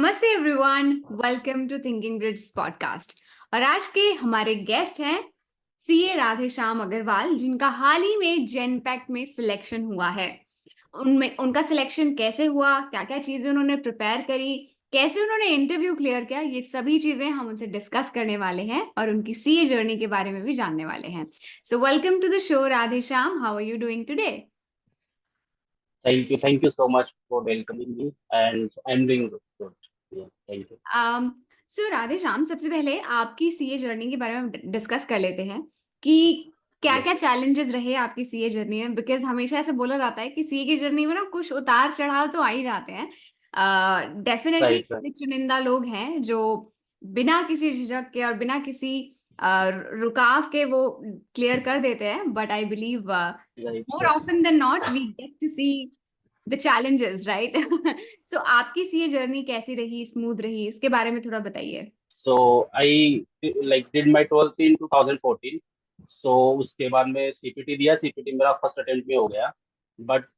नमस्ते everyone, welcome to thinking bridge podcast. और आज के हमारे गेस्ट हैं सीए राधेश्याम अग्रवाल, जिनका हाल ही में जेनपैक्ट में सिलेक्शन हुआ है। उनमें उनका सिलेक्शन कैसे हुआ, क्या क्या चीजें उन्होंने प्रिपेयर करी, कैसे उन्होंने इंटरव्यू क्लियर किया, ये सभी चीजें हम उनसे डिस्कस करने वाले हैं और उनकी सीए जर्नी के बारे में भी जानने वाले हैं। So welcome to the show Radheshyam, how are you doing today? Thank you so much for welcoming me, and I'm doing good. Yeah, thank you. सो राधेश्याम, सबसे पहले आपकी सीए जर्नी के बारे में डिस्कस कर लेते हैं कि क्या क्या Yes, चैलेंजेस रहे आपकी सीए जर्नी में। बिकॉज हमेशा ऐसे बोला जाता है कि सीए की जर्नी में ना कुछ उतार चढ़ाव तो आ ही जाते हैं। डेफिनेटली right, right, चुनिंदा लोग हैं जो बिना किसी झिझक के और बिना किसी रुकाव के वो क्लियर कर देते हैं, but I believe right, more right. Often then not we get to see the challenges, right? So आपकी सी ये जर्नी कैसी रही, स्मूथ रही, इसके बारे में थोड़ा बताइए। So I like did my 12th in 2014. So उसके बाद मैं CPT दिया. CPT मेरा फर्स्ट अटेम्प्ट में हो गया. But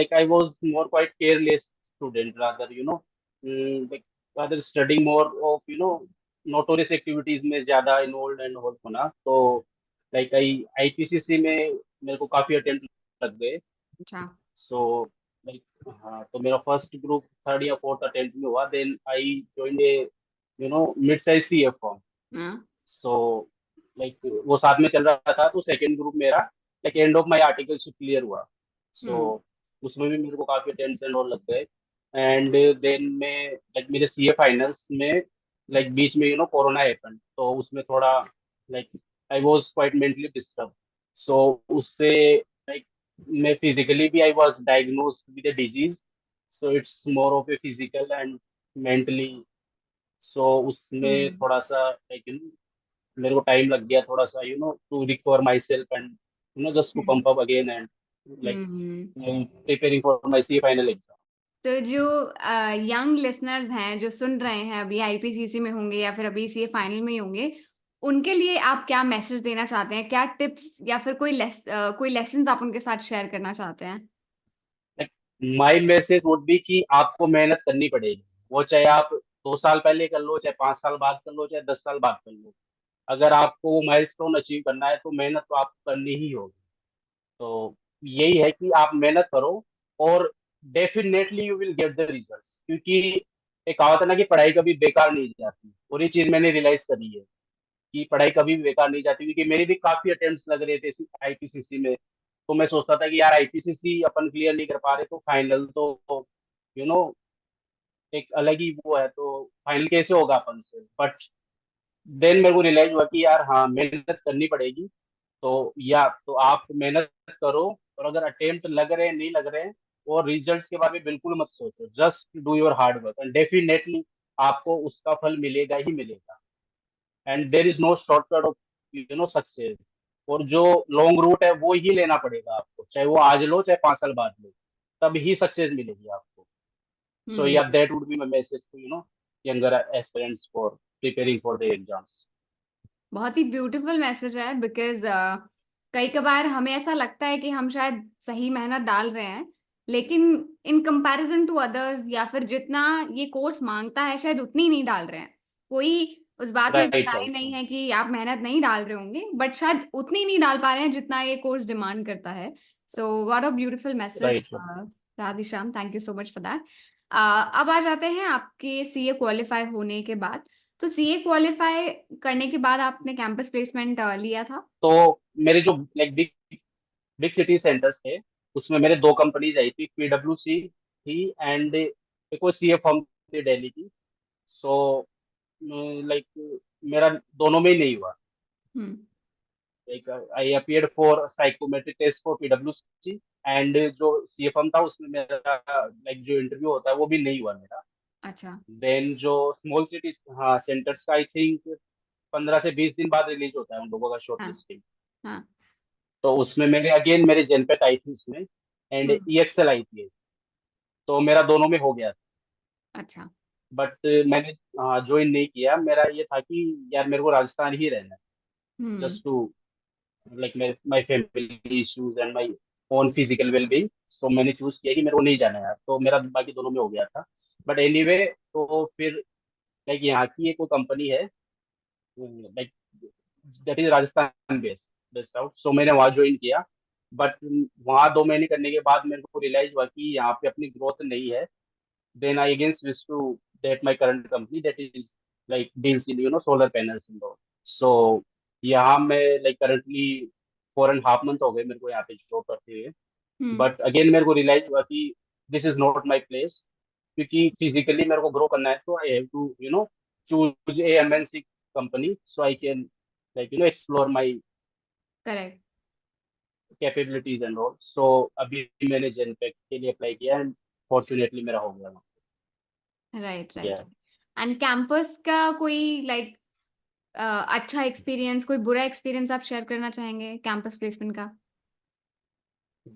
like I was more quite careless student rather, like rather studying more of notorious activities में ज्यादा involved and all होना. तो like IPCC में मेरे को काफी अटेम्प्ट लग गए. अच्छा। सो लाइक हाँ, तो मेरा फर्स्ट ग्रुप थर्ड या फोर्थ अटेम्प्ट में हुआ. Then I joined a mid size C F form. हाँ। सो लाइक वो साथ में चल रहा था. तो सेकंड ग्रुप मेरा like end of my articleship clear हुआ. सो हम्म। उसमें भी मेरे को काफी टेंशन और लग गए. एंड देन में लाइक मेरे सी ए फाइनल्स में लाइक बीच में कोरोना हैपन. तो उसमें थोड़ा like I was quite mentally disturb. So उससे लाइक मैं फिजिकली भी I was diagnosed with a disease. So it's more of a physical and mentally. So उसमें हम्म। थोड़ा सा लाइक मेरे को टाइम लग गया थोड़ा सा to recover myself and just to hmm. Pump up again and like hmm. Preparing for my C final exam. तो जो यंग लिसनर्स हैं जो सुन रहे हैं, अभी आईपीसीसी में होंगे या फिर अभी सीए फाइनल में ही होंगे, उनके लिए आप क्या मैसेज देना चाहते हैं? क्या टिप्स या फिर कोई लेसन आप उनके साथ शेयर करना चाहते हैं? माई मैसेज वुड बी कि आपको मेहनत करनी पड़ेगी. वो चाहे आप 2 साल पहले कर लो, चाहे 5 साल बाद कर लो, चाहे 10 साल बाद कर लो. अगर आपको वो माइलस्टोन अचीव करना है तो मेहनत तो आपको करनी ही होगी. तो यही है कि आप मेहनत करो और definitely you will get the results. क्योंकि एक कहावत है ना कि पढ़ाई कभी बेकार नहीं जाती. और ये चीज मैंने रियलाइज करी है कि पढ़ाई कभी भी बेकार नहीं जाती. क्योंकि मेरे भी काफी अटेम्प्ट्स लग रहे थे आईपीसीसी में. तो मैं सोचता था कि यार आईपीसीसी अपन क्लियर नहीं कर पा रहे तो फाइनल तो यू नो एक अलग ही वो है. तो फाइनल कैसे होगा अपन से. बट देन मेरे को रियलाइज हुआ कि यार हाँ, मेहनत करनी पड़ेगी. तो या तो आप मेहनत करो. और अगर अटेम्प्ट लग रहे हैं नहीं लग रहे हैं और रिजल्ट्स के बारे में बिल्कुल मत सोचो. Just do your hard work and definitely आपको उसका फल मिलेगा ही मिलेगा. And there is no shortcut of success. और जो लॉन्ग रूट है वो ही लेना पड़ेगा आपको. चाहे वो आज लो चाहे 5 साल बाद लो, तब ही सक्सेस मिलेगी आपको. So hmm. Yeah that would be my message to younger aspirants for preparing for the exams. बहुत ही ब्यूटीफुल मैसेज है। बिकॉज कई कबार हमें ऐसा लगता है कि हम शायद सही मेहनत डाल रहे हैं, लेकिन इन कंपैरिजन टू अदर्स या फिर जितना ये कोर्स मांगता है शायद उतनी नहीं डाल रहे हैं। कोई उस बात में Right, दुराई right, नहीं है कि आप मेहनत नहीं डाल रहे होंगे, बट शायद उतनी नहीं डाल पा रहे हैं जितना ये कोर्स डिमांड करता है। So what a beautiful message, right, right. Radheshyam, thank you so much for that. अब आ जाते हैं आपके सीए क्वालिफाई होने के बाद। तो सीए क्वालिफाई करने के बाद आपने कैंपस प्लेसमेंट लिया था? तो मेरे जो like big big city centres थे उसमें मेरे दो कंपनीज आई थी. पीडब्ल्यूसी थी एंड एक वो सीए फर्म थी दिल्ली की. सो लाइक मेरा दोनों में ही नहीं हुआ. Hmm. Like I appeared for psychometric test for पीडब्ल्यूसी. एंड जो सीए फर्म था उसमें मेरा लाइक जो इंटरव्यू होता है वो भी नहीं हुआ मेरा. अच्छा। देन जो स्मॉल सिटी हाँ सेंटर्स का आई थिंक 15 से 20 दिन बाद रिलीज होता है उन लोगों का शॉर्ट हाँ। लिस्टिंग. हाँ। तो उसमें मेरे अगेन मेरे जेनपेट आई थी इसमें एंड हम्म। ईएक्सएल आई थी. तो मेरा दोनों में हो गया था. अच्छा। बट मैंने ज्वाइन नहीं किया. मेरा ये था कि यार मेरे को राजस्थान ही रहना है. Hmm. Just to like my family issues and my own physical well being. So मैंने चूज किया कि मेरे को नहीं जाना है यार. तो मेरा बाकी दोनों में हो गया था. बट एनीवे, तो फिर लाइक यहाँ की एक कोई कंपनी है, like that is Rajasthan based out, so मैंने वहाँ ज्वाइन किया। बट वहाँ 2 महीने करने के बाद मेरे को रियलाइज हुआ कि यहाँ पे अपनी ग्रोथ नहीं है। Then I again switch to that my current company that is like deals in solar panels and all. So यहाँ मैं लाइक करंटली 4.5 मंथ हो गए मेरे को यहाँ पे जॉब करते हुए। हम्म। बट अगेन मेरे को रियलाइज हुआ कि this is not my place, क्योंकि फिजिकली मेरे को ग्रो करना है, तो I have to choose a MNC company so I can explore my correct. Capabilities and all. So अभी मैंने जेनपेक के लिए अप्लाई किया एंड फॉर्चुनेटली मेरा हो गया। Right right. Yeah. And campus का कोई लाइक अच्छा एक्सपीरियंस, कोई बुरा एक्सपीरियंस आप शेयर करना चाहेंगे कैंपस प्लेसमेंट का?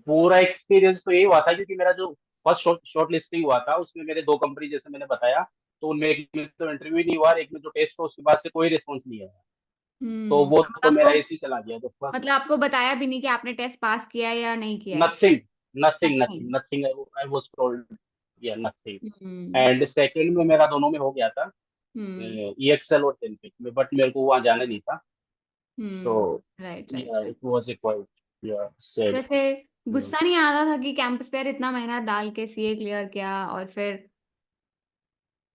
पूरा एक्सपीरियंस तो यही हुआ था, क्योंकि मेरा जो फर्स्ट शॉर्ट लिस्टिंग हुआ था उसमें मेरे 2 कंपनी जैसे मैंने बताया, तो उनमें एक में तो इंटरव्यू ही नहीं हुआ, एक में जो टेस्ट हो उसके बाद से कोई रिस्पॉन्स नहीं आया। तो वो मतलब तो आपको, मेरा ऐसे ही चला गया। तो फर्स्ट मतलब आपको बताया भी नहीं कि आपने टेस्ट पास किया है या नहीं किया है? Nothing, nothing, nothing. Nothing, nothing, I was told, या नथिंग। हम्म। एंड सेकंड में मेरा दोनों में हो गया था, हम्म। ईएक्सएल और टेनपिक में, बट मेरे को वहाँ जाना नहीं था। तो राइट राइट या right. It was a quite या सैड। जैसे गुस्सा नहीं आ रहा था कि कैंपस पे यार इतना मेहनत डाल के सीए क्लियर किया और फिर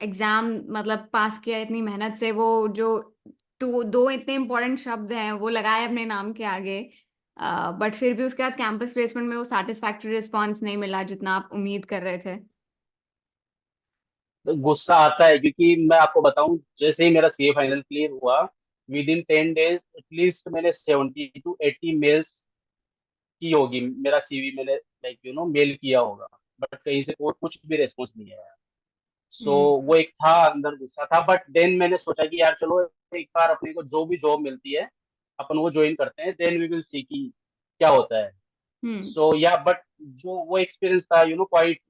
एग्जाम मतलब पास किया इतनी मेहनत से, वो जो दो इतने इंपॉर्टेंट शब्द हैं वो लगाए अपने नाम के आगे, बट फिर भी उसके बाद कैंपस प्लेसमेंट में वो सेटिस्फैक्टरी रिस्पॉन्स नहीं मिला जितना आप उम्मीद कर रहे थे? गुस्सा आता है, क्योंकि मैं आपको बताऊं, जैसे ही मेरा सीए फाइनल क्लियर हुआ, विद इन 10 डेज एटलीस्ट मैंने 70 to 80 मेल्स की होगी, मेरा सीवी मैंने मेल किया होगा, बट कहीं से कोई कुछ भी रेस्पॉन्स नहीं आया। सो हम्म। वो एक था, अंदर गुस्सा था, बट देन मैंने सोचा कि यार चलो, एक बार अपने को जो भी जॉब मिलती है अपन वो ज्वाइन करते हैं, देन वी विल सी कि क्या होता है। हम्म। सो या बट जो वो एक्सपीरियंस था, क्वाइट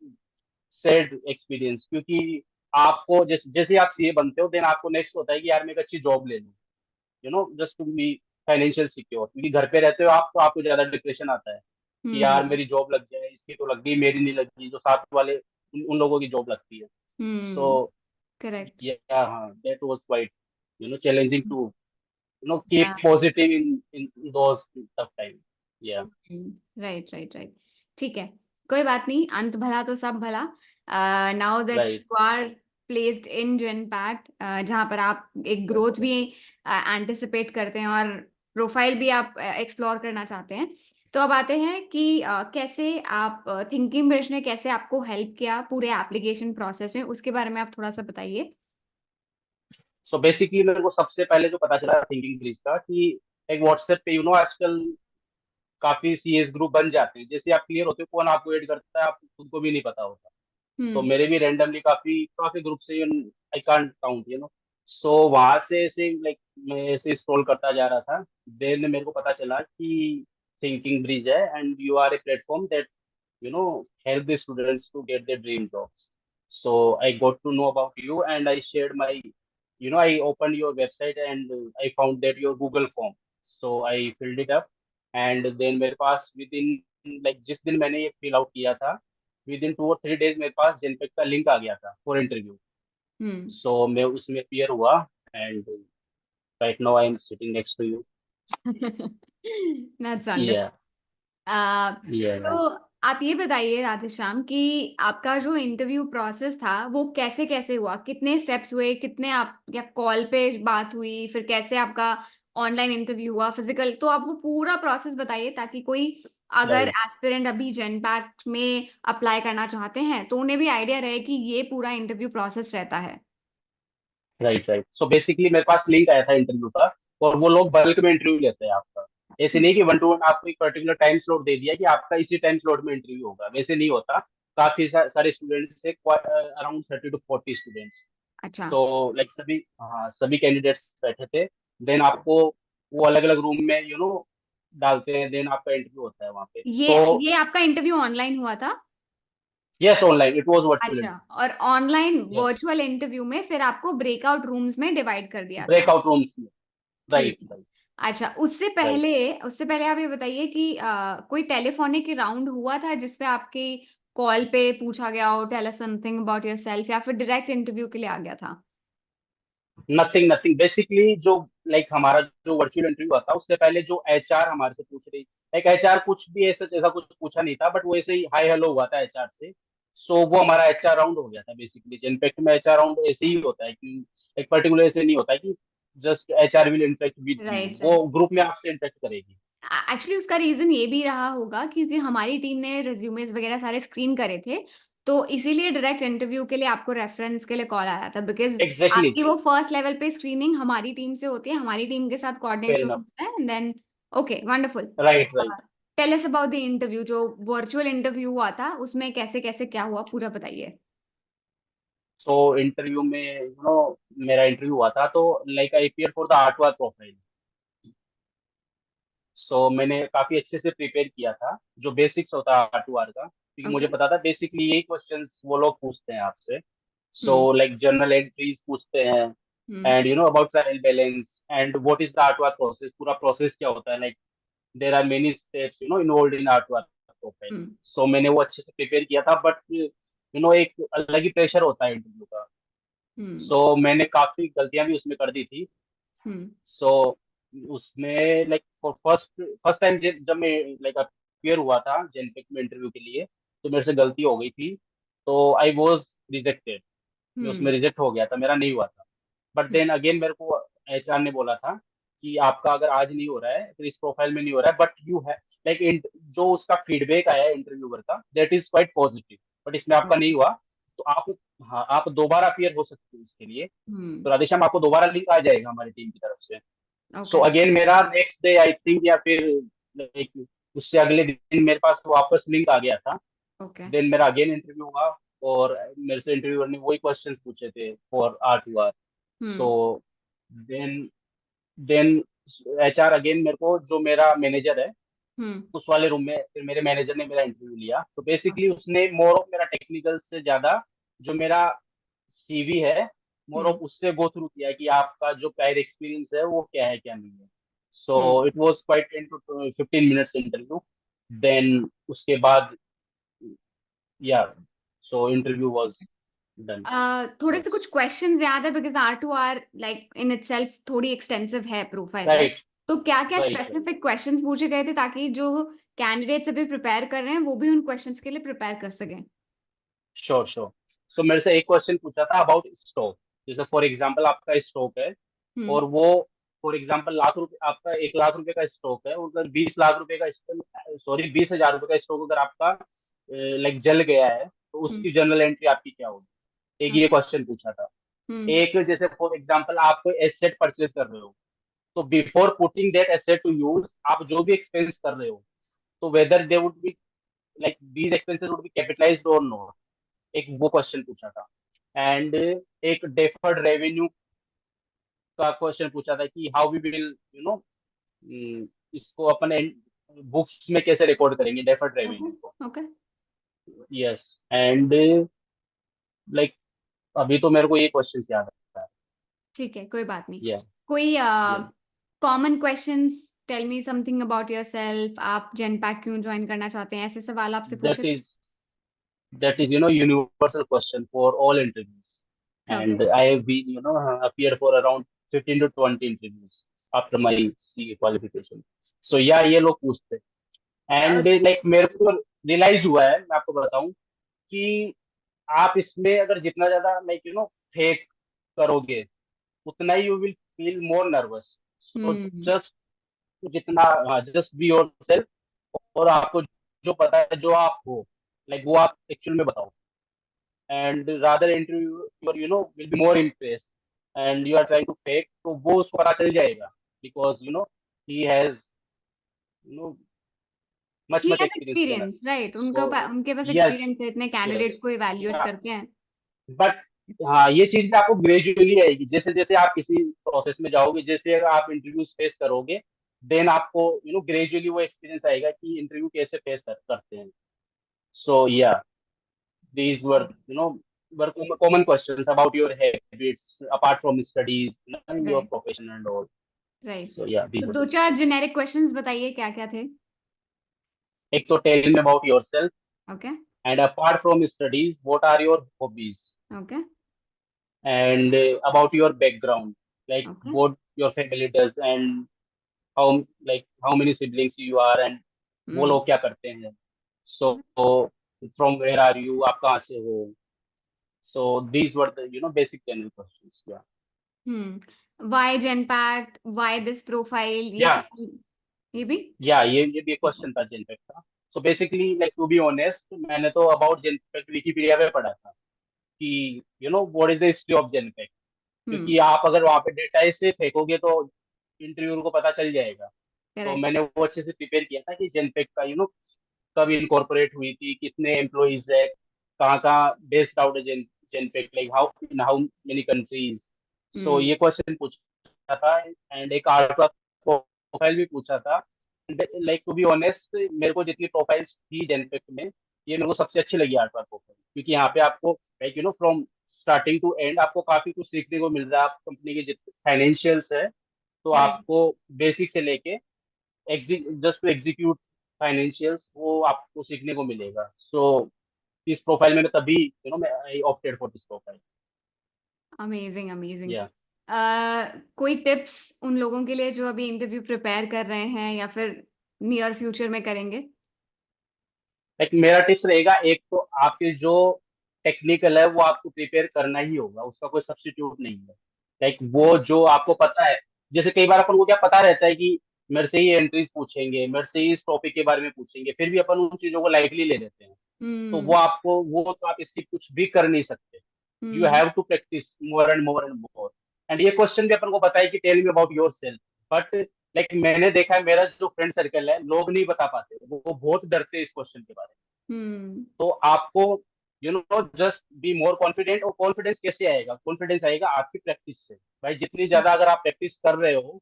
सैड एक्सपीरियंस, क्योंकि आपको जैसे जैसे आप सीए बनते हो, देन आपको नेक्स्ट होता है कि यार मैं एक अच्छी जॉब ले लूँ, just to be financial secure, क्योंकि घर पे रहते हो आप तो आपको ज्यादा डिप्रेशन आता है कि यार हम्म। मेरी जॉब लग जाए, इसकी तो लग गई, मेरी नहीं लगी, जो साथ वाले उन लोगों की जॉब लगती है। हम्म। So correct. या हाँ, that was quite challenging to yeah. Keep positive in those tough time. Yeah right right right. ठीक है, कोई बात नहीं, अंत भला तो सब भला। Now that right, you are placed in Genpact, जहाँ पर आप एक ग्रोथ भी एंटिसिपेट करते हैं और प्रोफाइल भी आप एक्सप्लोर करना चाहते हैं, तो अब आते हैं कि कैसे आप थिंकिंग ब्रिज ने कैसे आपको हेल्प किया पूरे एप्लीकेशन प्रोसेस में, उसके बारे में आप थोड़ा सा बताइए। सो बेसिकली मेरे को सबसे पहले जो पता चला थिंकिंग ब्रिज का, कि एक व्हाट्सएप पे आजकल काफी सीएस ग्रुप बन जाते हैं, जैसे आप क्लियर होते हो कौन आपको ऐड करता है आपको खुद को भी नहीं पता होता। तो हम्म। मेरे भी रैंडमली काफी काफी ग्रुप से, आई कांट काउंट सो वहां से ऐसे लाइक मैं ऐसे स्क्रॉल करता जा रहा था। देन मेरे को पता चला कि थिंकिंग ब्रिज है and you are a platform that help the students to get their dream jobs. So I got to know about you and I shared my, I opened your website and I found that your Google form. So I filled it up and then मेरे पास within like जिस दिन मैंने ये fill out किया था, within 2 or 3 days मेरे पास जेनपेक का link आ गया था फॉर इंटरव्यू। हम्म। सो मैं उसमें अपीयर हुआ and right now I am sitting next to you. That's wonderful. Yeah yeah तो आप ये बताइए राधेश्याम कि आपका जो इंटरव्यू प्रोसेस था वो कैसे कैसे हुआ, कितने स्टेप्स हुए, कितने आप या कॉल पे बात हुई, फिर कैसे आपका ऑनलाइन इंटरव्यू हुआ, फिजिकल, तो आप वो पूरा प्रोसेस बताइए ताकि कोई अगर राइट, एस्पिरेंट अभी जेनपैक्ट में अप्लाई करना चाहते हैं तो उन्हें भी आइडिया रहे कि ये पूरा इंटरव्यू प्रोसेस रहता है। Right, right. सो बेसिकली मेरे पास लिंक आया था इंटरव्यू का, और वो लोग बल्क में इंटरव्यू लेते हैं आपका। ऐसे नहीं कि 1 to 1 आपको एक पर्टिकुलर टाइम स्लॉट दे दिया कि आपका इसी टाइम स्लॉट में इंटरव्यू होगा, वैसे नहीं होता। काफी सारे स्टूडेंट्स से, अराउंड 30 to 40 स्टूडेंट्स। अच्छा। तो लाइक सभी, हाँ, सभी कैंडिडेट्स बैठे थे। देन आपको वो अलग अलग रूम में डालते हैं, देन आपका इंटरव्यू होता है वहाँ पे। ये तो ये आपका इंटरव्यू ऑनलाइन हुआ था? Yes, online, it was virtual अच्छा, इंटरव्यू। और ऑनलाइन यस, वर्चुअल इंटरव्यू में फिर आपको ब्रेकआउट रूम्स में डिवाइड कर दिया था? ब्रेकआउट रूम्स में। ठीक राइट, है। राइट, अच्छा, उससे राइट। पहले, उससे पहले आप ये बताइए कि कोई टेलीफोनिक राउंड हुआ था जिसपे आपकी कॉल पे पूछा गया हो, tell us something about yourself, या फिर डायरेक्ट इंटरव्यू के लिए आ गया था? नथिंग नथिंग बेसिकली जो लाइक हमारा जो वर्चुअल इंटरव्यू हुआ था उससे पहले जो एचआर हमारे से पूछ रही, लाइक एचआर कुछ भी ऐसा कुछ पूछा नहीं था, बट वो ऐसे ही हाई हेलो हुआ था एचआर से। सो वो हमारा एचआर राउंड हो गया था बेसिकली। इनफैक्ट में एचआर राउंड ऐसे ही होता है कि एक पर्टिकुलर ऐसे नहीं होता है कि just HR will interact with you, right, वो राइट। ग्रुप में आपसे इंटरेक्ट करेगी। एक्चुअली उसका रीजन ये भी रहा होगा क्योंकि हमारी टीम ने रिज्यूमेस वगैरह सारे स्क्रीन करे थे, तो इसीलिए डायरेक्ट इंटरव्यू के लिए आपको रेफरेंस के लिए कॉल आया था, बिकॉज एग्जैक्टली। आपकी वो फर्स्ट लेवल पे स्क्रीनिंग हमारी टीम से होती है, हमारी टीम के साथ फेयर कोऑर्डिनेशन इनफ। होता है, and then okay, wonderful. Right right. Tell us about the interview, जो वर्चुअल इंटरव्यू हुआ था उसमें कैसे कैसे क्या हुआ, पूरा बताइए। सो इंटरव्यू में मेरा इंटरव्यू हुआ था तो like I appear for the artwork profile. So मैंने काफी अच्छे से प्रिपेयर किया था, जो बेसिक्स होता है R2R का, क्योंकि ओके। मुझे पता था बेसिकली यही क्वेश्चंस वो लोग पूछते हैं आपसे। So hmm. Like journal entries पूछते हैं, hmm. And about trial balance and what is the R2R process, पूरा प्रोसेस क्या होता है, like there are many steps involved in R2R profile. Hmm. So मैंने वो अच्छे से प्रिपेयर किया था, बट एक अलग ही प्रेशर होता है इंटरव्यू का। हम्म। सो मैंने काफी गलतियां भी उसमें कर दी थी। हम्म। सो उसमें like for first first time जब मैं लाइक अपियर हुआ था जेनपेक में इंटरव्यू के लिए, तो मेरे से गलती हो गई थी, तो आई वॉज रिजेक्टेड। मैं हम्म। उसमें रिजेक्ट हो गया था, मेरा नहीं हुआ था। बट देन अगेन मेरे को एचआर ने बोला था कि आपका अगर आज नहीं हो रहा है तो इस प्रोफाइल में नहीं हो रहा है, बट यू है लाइक जो उसका फीडबैक आया इंटरव्यूअर का, that is quite positive, but इसमें आपका नहीं हुआ। तो आप, हाँ, आप दोबारा अपियर हो सकते हैं इसके लिए। हम्म। तो राधेश्याम आपको दोबारा लिंक आ जाएगा हमारी टीम की तरफ से। So okay. अगेन मेरा नेक्स्ट डे आई थिंक, या फिर like, उससे अगले दिन मेरे पास वापस लिंक आ गया था। ओके। देन मेरा अगेन इंटरव्यू हुआ, और मेरे से इंटरव्यूअर ने वही क्वेश्चंस पूछे थे for R2R। So hmm. Then then HR again मेरे को, जो मेरा मैनेजर है, हम्म। उस वाले रूम में फिर मेरे मैनेजर ने मेरा इंटरव्यू लिया। तो बेसिकली उसने मोर ऑफ मेरा टेक्निकल से ज्यादा जो मेरा सीवी है, मोर हम्म। ऑफ उससे गो थ्रू किया कि आपका जो प्रायर एक्सपीरियंस है वो क्या है क्या नहीं है। Hmm. So it was quite 10 to 15 minutes interview. Then उसके बाद, या, सो इंटरव्यू वाज डन। थोड़े से बस। कुछ क्वेश्चंस याद है, because R2R like in itself थोड़ी एक्सटेंसिव है प्रोफाइल, राइट? राइट तो क्या क्या राइट राइट। स्पेसिफिक क्वेश्चंस पूछे गए थे ताकि जो कैंडिडेट्स अभी प्रिपेयर कर रहे हैं वो भी उन क्वेश्चंस के लिए प्रिपेयर कर सकें? Sure sure. सो मेरे से एक क्वेश्चन पूछा था अबाउट स्टॉक। जैसे फॉर एग्जांपल आपका स्टॉक है, हम्म। और वो फॉर एग्जांपल लाख रुपए, आपका 1 लाख रुपए का स्टॉक है, अगर 20 लाख रुपए का, सॉरी 20 हजार रुपए का स्टॉक अगर आपका लाइक जल गया है, तो हम्म। उसकी जर्नल एंट्री आपकी क्या होगी। एक ये ओके। क्वेश्चन पूछा था। हम्म। एक जैसे फॉर एग्जांपल आप कोई एसेट परचेज कर रहे हो, तो before putting that asset to use, आप जो भी एक्सपेंस कर रहे हो, तो whether they would be like these expenses would be capitalized और नॉट। एक वो क्वेश्चन पूछा था। एंड एक डेफर्ड रेवेन्यू का क्वेश्चन पूछा था कि हाउ वी विल इसको अपने बुक्स में कैसे रिकॉर्ड करेंगे डेफर्ड ओके। रेवेन्यू को। ओके। यस। एंड लाइक अभी तो मेरे को ये क्वेश्चन याद है। ठीक है, कोई बात नहीं। या कोई या common questions, tell me something about yourself, आप जेनपैक क्यों ज्वाइन करना चाहते हैं, ऐसे सवाल आपसे पूछे दैट थे? Is that is universal question for all interviews, okay. and I have been appeared for around 15 to 20 interviews after my CA qualification. So yeah, ये लोग पूछते हैं। एंड लाइक मेरे को रियलाइज हुआ है, मैं आपको बताऊं कि आप इसमें अगर जितना ज्यादा लाइक फेक करोगे, उतना ही you will feel more nervous. So hmm. Just जितना, हाँ, जस्ट बी योर सेल्फ, और आपको जो पता है, जो आप हो, लाइक वो आप एक्चुअल में बताओ। and rather interview will be more impressed, and you are trying to fake, तो वो उसको पता चल जाएगा, because he has you know much he much has experience than experience, us. Right? So उनके पास yes, एक्सपीरियंस है, इतने कैंडिडेट्स yes, को इवैल्यूएट yeah, करते हैं। but हाँ, ये चीज भी आपको ग्रेजुअली आएगी, जैसे जैसे आप किसी प्रोसेस में जाओगे, जैसे आप इंटरव्यू फेस करोगे, देन आपको ग्रेजुअली वो एक्सपीरियंस आएगा कि इंटरव्यू कैसे फेस करते हैं। सो या these were common questions about your habits apart from studies, your right, profession and all. Right. So yeah, these तो were दो the चार questions. जेनेरिक क्वेश्चंस बताइए क्या क्या थे। एक तो tell me about yourself, okay. And apart from studies, what are your hobbies? Okay. And about your background, like Okay. what your family does, and how many siblings you are, and वो Hmm. लोग क्या करते हैं. So from where are you? आप कहाँ से हो? So these were the basic general questions. Yeah. Why Genpact? Why this profile? ये Yeah. सब ये भी. ये भी एक क्वेश्चन था जेनपेक्ट का. So basically like to be honest, मैंने तो अबाउट जेनपेक्ट विकिपीडिया पे पढ़ा था कि what is the history of Genpact. Hmm. क्योंकि आप अगर वहां पे डेटा ऐसे फेंकोगे तो इंटरव्यूअर को पता चल जाएगा. तो करेक्ट. मैंने वो अच्छे से प्रिपेयर किया था कि जेनपेक्ट का कब इनकॉर्पोरेट हुई थी, कितने एम्प्लॉइज है, कहाँ कहाँ बेस्ड आउट है जेनपेक्ट, लाइक हाउ मेनी कंट्रीज. सो हम्म. ये क्वेश्चन पूछा था. एंड एक आर्ट प्रोफाइल भी पूछा था. लाइक टू बी ऑनेस्ट, मेरे को जितनी प्रोफाइल्स थी जेनपेक्ट में, ये मेरे को सबसे अच्छी लगी आर्ट प्रोफाइल. क्योंकि यहाँ पे आपको like from starting to end आपको काफी कुछ सीखने को मिल रहा है. आप कंपनी के जितने फाइनेंशियल्स है, तो करेक्ट. आपको बेसिक से लेके जस्ट टू एग्जीक्यूट फाइनेंशियल्स, वो आपको सीखने को मिलेगा. सो इस प्रोफाइल में तभी मैं I opted for this profile. Amazing amazing. या कोई टिप्स उन लोगों के लिए जो अभी इंटरव्यू प्रिपेयर कर रहे हैं या फिर नियर फ्यूचर में करेंगे? लाइक मेरा टिप्स रहेगा, एक तो आपके जो टेक्निकल है वो आपको प्रिपेयर करना ही होगा, उसका कोई सब्स्टिट्यूट नहीं है. लाइक वो जो आपको पता है, जैसे कई बार अपन को क्या पता रहता है कि मेरे से ही एंट्रीज पूछेंगे, मेरे से ही इस टॉपिक के बारे में पूछेंगे, फिर भी अपन उन चीजों को लाइटली ले लेते हैं. तो हम्म. वो तो आप इसकी कुछ भी कर नहीं सकते. You hmm. Have to practice more and more and more. And ये क्वेश्चन भी अपन को बताया कि tell me about yourself. But like मैंने देखा है, मेरा जो फ्रेंड सर्कल है, लोग नहीं बता पाते, वो बहुत डरते हैं इस क्वेश्चन के बारे में. हम्म. तो आपको जस्ट बी मोर कॉन्फिडेंट. और कॉन्फिडेंस कैसे आएगा? कॉन्फिडेंस आएगा आपकी प्रैक्टिस से. भाई जितनी ज्यादा अगर आप प्रैक्टिस कर रहे हो,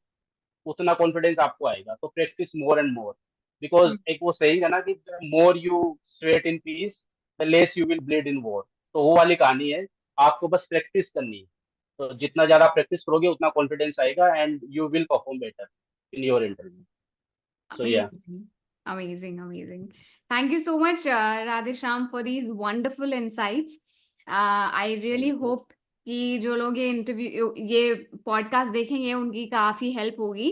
उतना कॉन्फिडेंस आपको आएगा. तो practice more and more. Because एक वो सेइंग है ना कि more you sweat in peace, the less you will bleed in war. तो वो वाली कहानी है. आपको बस प्रैक्टिस करनी है. तो जितना ज्यादा प्रैक्टिस करोगे, उतना कॉन्फिडेंस आएगा and you will perform better in your interview. So yeah. Amazing, amazing, amazing. Thank you so much, Radhesham, for these wonderful insights. I really thank you. hope कि जो लोग ये पॉडकास्ट देखेंगे उनकी काफी हेल्प होगी.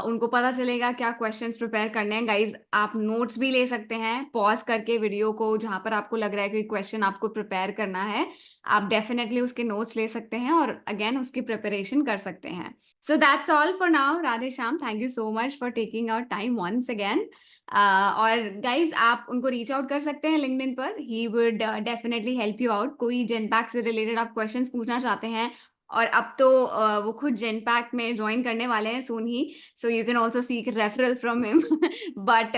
उनको पता चलेगा क्या क्वेश्चंस प्रिपेयर करने हैं. गाइज, आप नोट्स भी ले सकते हैं पॉज करके वीडियो को, जहां पर आपको लग रहा है कि क्वेश्चन आपको प्रिपेयर करना है. आप डेफिनेटली उसके नोट्स ले सकते हैं और अगेन उसकी प्रिपरेशन कर सकते हैं. So that's all for now, Radhe Shyam. Thank you so much for taking our time once again. और guys, आप उनको reach out कर सकते हैं LinkedIn पर. He would definitely help you out. कोई Genpact से related आप questions पूछना चाहते हैं, और अब तो वो खुद Genpact में join करने वाले हैं soon he. So you can also seek referrals from him. But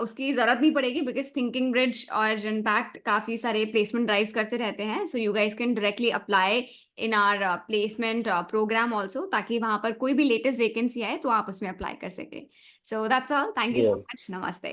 उसकी जरूरत नहीं पड़ेगी बिकॉज थिंकिंग ब्रिज और Genpact काफी सारे प्लेसमेंट ड्राइव्स करते रहते हैं. So you guys can directly apply in our placement program also, ताकि वहां पर कोई भी लेटेस्ट वेकेंसी आए तो आप उसमें अप्लाई कर सके. So that's all. Thank you so much. नमस्ते.